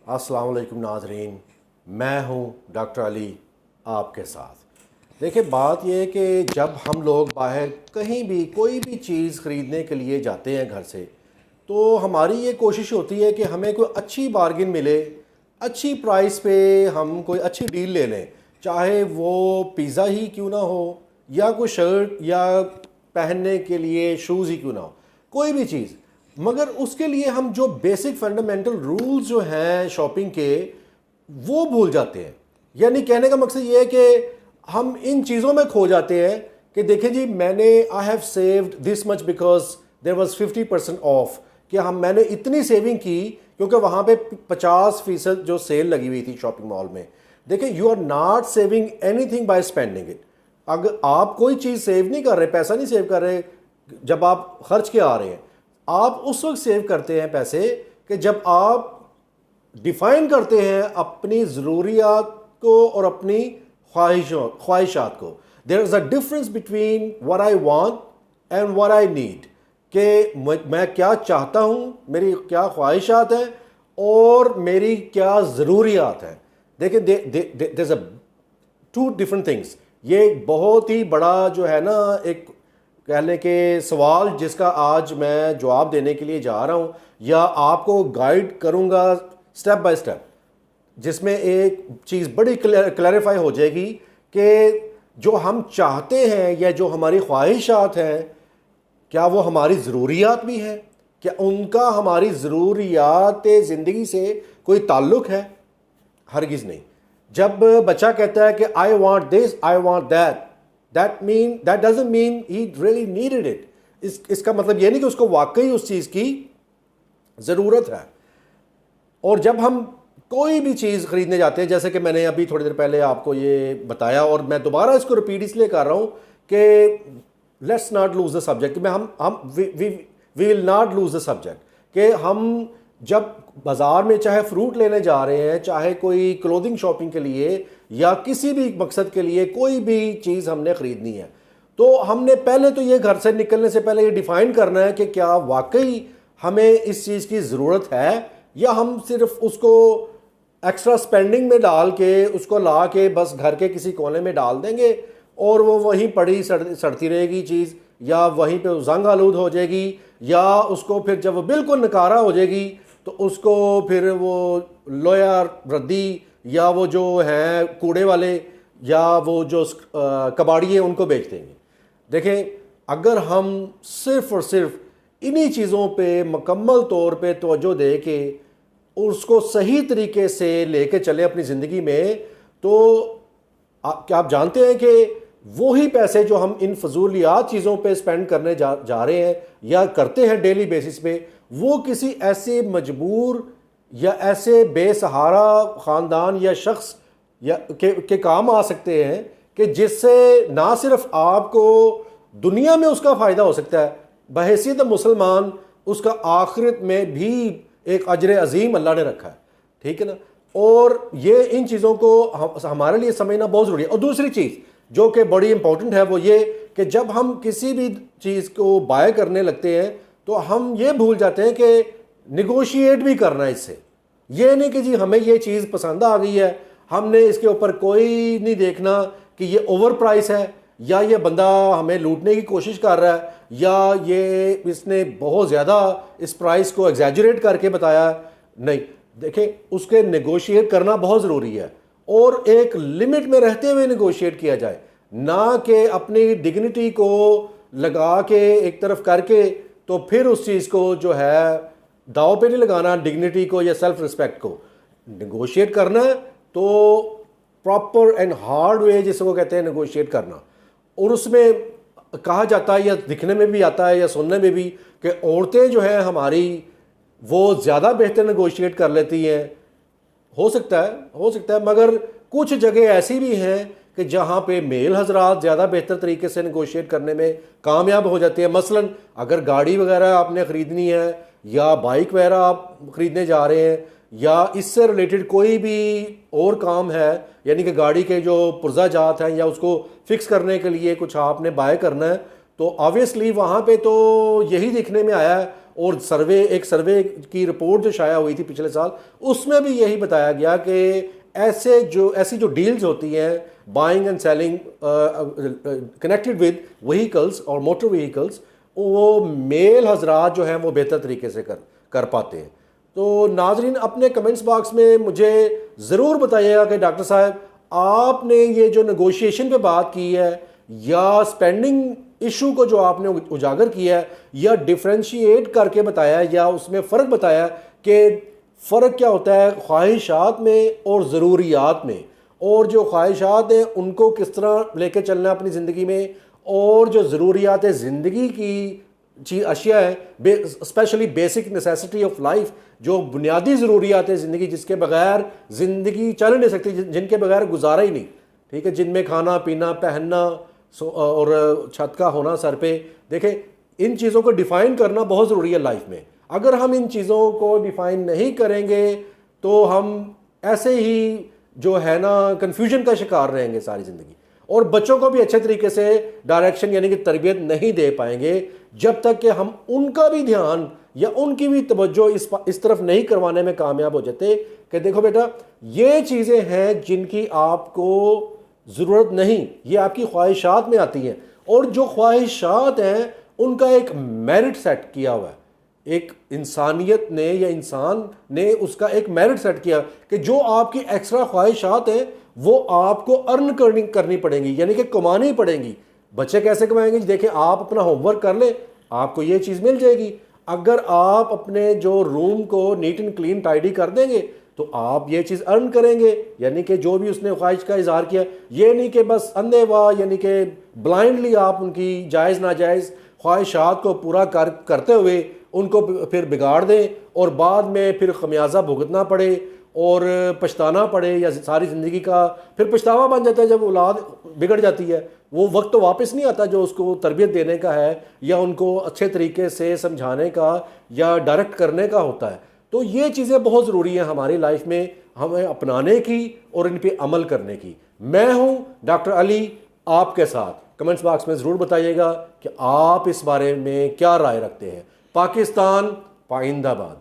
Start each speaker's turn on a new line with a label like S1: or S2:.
S1: अस्सलाम वालेकुम नाज़रीन, मैं हूं डॉक्टर अली आपके साथ। देखिए, बात यह है कि जब हम लोग बाहर कहीं भी कोई भी चीज़ ख़रीदने के लिए जाते हैं घर से, तो हमारी ये कोशिश होती है कि हमें कोई अच्छी बार्गिन मिले, अच्छी प्राइस पे हम कोई अच्छी डील ले लें। चाहे वो पिज़्ज़ा ही क्यों ना हो, या कोई शर्ट, या पहनने के लिए शूज़ ही क्यों ना हो, कोई भी चीज़। मगर उसके लिए हम जो बेसिक फंडामेंटल रूल्स जो हैं शॉपिंग के, वो भूल जाते हैं। यानी कहने का मकसद ये है कि हम इन चीज़ों में खो जाते हैं कि देखें जी, मैंने I have saved this much because there was 50% off, कि मैंने इतनी सेविंग की क्योंकि वहाँ पे 50% जो सेल लगी हुई थी शॉपिंग मॉल में। देखिए, you are not saving anything by spending it. अगर आप कोई चीज़ सेव नहीं कर रहे, पैसा नहीं सेव कर रहे जब आप खर्च के आ रहे हैं, आप उस वक्त सेव करते हैं पैसे कि जब आप डिफाइन करते हैं अपनी ज़रूरियात को और अपनी ख्वाहिशात को। There is a difference between what I want and what I need, कि मैं क्या चाहता हूँ, मेरी क्या ख्वाहिशात हैं और मेरी क्या ज़रूरियात हैं। देखिए, there is a two different things. ये बहुत ही बड़ा जो है ना, एक कह लें कि सवाल जिसका आज मैं जवाब देने के लिए जा रहा हूँ, या आपको गाइड करूँगा स्टेप बाय स्टेप, जिसमें एक चीज़ बड़ी क्लैरिफाई हो जाएगी कि जो हम चाहते हैं या जो हमारी ख्वाहिशात हैं, क्या वो हमारी ज़रूरियात भी हैं? क्या उनका हमारी ज़रूरियात ज़िंदगी से कोई ताल्लुक़ है? हरगिज़ नहीं। जब बच्चा कहता है कि I want this, I want that doesn't mean he really needed it. इसका मतलब ये नहीं कि उसको वाकई उस चीज़ की ज़रूरत है। और जब हम कोई भी चीज़ ख़रीदने जाते हैं, जैसे कि मैंने अभी थोड़ी देर पहले आपको ये बताया, और मैं दोबारा इसको रिपीट इसलिए कर रहा हूँ कि let's not lose the subject, में हम we will not lose the subject, कि हम जब बाज़ार में चाहे फ्रूट लेने जा रहे हैं, चाहे कोई क्लोथिंग शॉपिंग के लिए, या किसी भी मकसद के लिए कोई भी चीज़ हमने ख़रीदनी है, तो हमने पहले तो ये घर से निकलने से पहले ये डिफ़ाइन करना है कि क्या वाकई हमें इस चीज़ की ज़रूरत है, या हम सिर्फ उसको एक्स्ट्रा स्पेंडिंग में डाल के उसको ला के बस घर के किसी कोने में डाल देंगे और वो वहीं पड़ी सड़ती रहेगी चीज़, या वहीं पे जंग आलूद हो जाएगी, या उसको फिर जब वो बिल्कुल नकारा हो जाएगी तो उसको फिर वो लोया रद्दी, या वो जो हैं कूड़े वाले, या वो जो कबाड़िए, उनको बेच देंगे। देखें, अगर हम सिर्फ़ और सिर्फ इन्हीं चीज़ों पे मुकम्मल तौर पे तवज्जो दे के उसको सही तरीके से लेके चले अपनी ज़िंदगी में, तो क्या आप जानते हैं कि वही पैसे जो हम इन फजूलियात चीज़ों पे स्पेंड करने जा रहे हैं या करते हैं डेली बेसिस पे, वो किसी ऐसे मजबूर या ऐसे बेसहारा ख़ानदान या शख्स या के काम आ सकते हैं कि जिससे ना सिर्फ आपको दुनिया में उसका फ़ायदा हो सकता है, बहैसियत मुसलमान उसका आखिरत में भी एक अजर अजीम अल्लाह ने रखा है। ठीक है ना। और ये इन चीज़ों को हमारे लिए समझना बहुत ज़रूरी है। और दूसरी चीज़ जो कि बड़ी इंपॉर्टेंट है वो ये कि जब हम किसी भी चीज़ को बाय करने लगते हैं तो हम ये भूल जाते हैं कि निगोशिएट भी करना है इससे। ये नहीं कि जी हमें ये चीज़ पसंद आ गई है, हमने इसके ऊपर कोई नहीं देखना कि ये ओवर प्राइस है, या ये बंदा हमें लूटने की कोशिश कर रहा है, या ये इसने बहुत ज़्यादा इस प्राइस को एग्जैजरेट करके बताया। नहीं, देखें, उसके नेगोशिएट करना बहुत ज़रूरी है, और एक लिमिट में रहते हुए नेगोशिएट किया जाए, ना कि अपनी डिग्निटी को लगा के एक तरफ करके तो फिर उस चीज़ को जो है दाव पे नहीं लगाना, डिग्निटी को या सेल्फ रिस्पेक्ट को। नेगोशिएट करना है तो प्रॉपर एंड हार्ड वे जिसको कहते हैं नेगोशिएट करना। और उसमें कहा जाता है, या दिखने में भी आता है या सुनने में भी, कि औरतें जो हैं हमारी वो ज़्यादा बेहतर नेगोशिएट कर लेती हैं। हो सकता है, मगर कुछ जगह ऐसी भी हैं कि जहाँ पे मेल हजरात ज़्यादा बेहतर तरीके से नेगोशिएट करने में कामयाब हो जाते हैं। मसलन अगर गाड़ी वगैरह आपने ख़रीदनी है, या बाइक वगैरह आप ख़रीदने जा रहे हैं, या इससे रिलेटेड कोई भी और काम है, यानी कि गाड़ी के जो पुर्जा जात हैं या उसको फिक्स करने के लिए कुछ आपने बाय करना है, तो ऑब्वियसली वहाँ पे तो यही देखने में आया है, और एक सर्वे की रिपोर्ट जो शाया हुई थी पिछले साल, उसमें भी यही बताया गया कि ऐसी जो डील्स होती हैं buying and selling connected with vehicles और मोटर व्हीकल्स, वो मेल हजरात जो हैं वो बेहतर तरीके से कर पाते हैं। तो नाजरीन, अपने कमेंट्स बॉक्स में मुझे ज़रूर बताइएगा कि डॉक्टर साहब आपने ये जो नेगोशिएशन पे बात की है या स्पेंडिंग इशू को जो आपने उजागर किया है या डिफ्रेंशिएट करके बताया या उसमें फ़र्क बताया कि फ़र्क क्या होता है ख्वाहिशात में और ज़रूरियात में, और जो ख्वाहिशात हैं उनको किस तरह लेके चलना है अपनी ज़िंदगी में, और जो ज़रूरियात ज़िंदगी की चीज़ अशिया है specially basic necessity of life, जो बुनियादी ज़रूरियात है ज़िंदगी जिसके बगैर ज़िंदगी चल नहीं सकती, जिनके बगैर गुजारा ही नहीं, ठीक है, जिनमें खाना पीना पहनना और छत का होना सर पे। देखें, इन चीज़ों को डिफ़ाइन करना बहुत ज़रूरी है लाइफ में। अगर हम इन चीज़ों को डिफ़ाइन नहीं करेंगे तो हम ऐसे ही जो है ना कन्फ्यूजन का शिकार रहेंगे सारी ज़िंदगी, और बच्चों को भी अच्छे तरीके से डायरेक्शन यानी कि तरबियत नहीं दे पाएंगे जब तक कि हम उनका भी ध्यान या उनकी भी तवज्जो इस तरफ नहीं करवाने में कामयाब हो जाते कि देखो बेटा, ये चीज़ें हैं जिनकी आपको ज़रूरत नहीं, ये आपकी ख्वाहिशात में आती हैं, और जो ख्वाहिशात हैं उनका एक मेरिट सेट किया हुआ है। एक इंसानियत ने या इंसान ने उसका एक मेरिट सेट किया कि जो आपकी एक्स्ट्रा ख्वाहिशात हैं वो आपको अर्न करनी पड़ेंगी, यानी कि कमानी पड़ेंगी। बच्चे कैसे कमाएंगे? देखिए, आप अपना होमवर्क कर लें, आपको ये चीज़ मिल जाएगी। अगर आप अपने जो रूम को नीट एंड क्लीन टाइडी कर देंगे तो आप ये चीज़ अर्न करेंगे, यानी कि जो भी उसने ख्वाहिश का इजहार किया। ये नहीं कि बस अंधेवा यानी कि ब्लाइंडली आप उनकी जायज़ नाजायज़ ख्वाहिशात को पूरा करते हुए उनको फिर बिगाड़ दें और बाद में फिर खमियाजा भुगतना पड़े और पछताना पड़े, या सारी ज़िंदगी का फिर पछतावा बन जाता है जब औलाद बिगड़ जाती है। वो वक्त तो वापस नहीं आता जो उसको तरबियत देने का है या उनको अच्छे तरीके से समझाने का या डायरेक्ट करने का होता है। तो ये चीज़ें बहुत ज़रूरी हैं हमारी लाइफ में हमें अपनाने की और इन पे अमल करने की। मैं हूँ डॉक्टर अली आपके साथ। कमेंट्स बॉक्स में ज़रूर बताइएगा कि आप इस बारे में क्या राय रखते हैं। पाकिस्तान पाइंदाबाद।